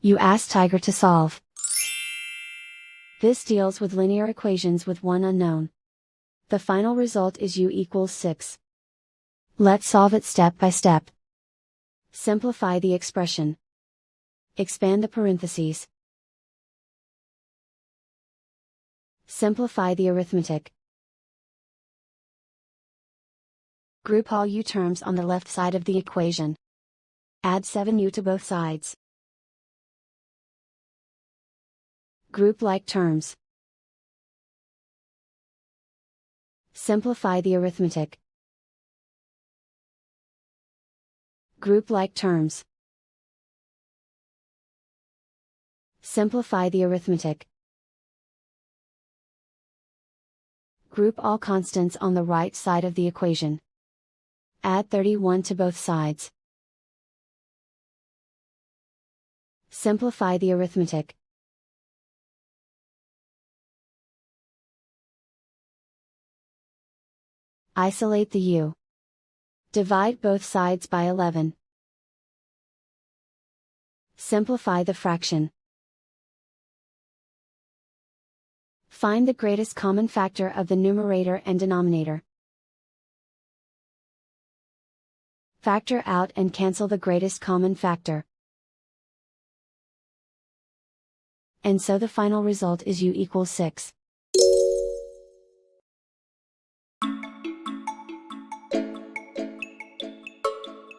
You ask Tiger to solve. This deals with linear equations with one unknown. The final result is u equals 6. Let's solve it step by step. Simplify the expression. Expand the parentheses. Simplify the arithmetic. Group all u terms on the left side of the equation. Add 7u to both sides. Group like terms. Simplify the arithmetic. Group like terms. Simplify the arithmetic. Group all constants on the right side of the equation. Add 31 to both sides. Simplify the arithmetic. Isolate the u. Divide both sides by 11. Simplify the fraction. Find the greatest common factor of the numerator and denominator. Factor out and cancel the greatest common factor. And so the final result is u equals 6.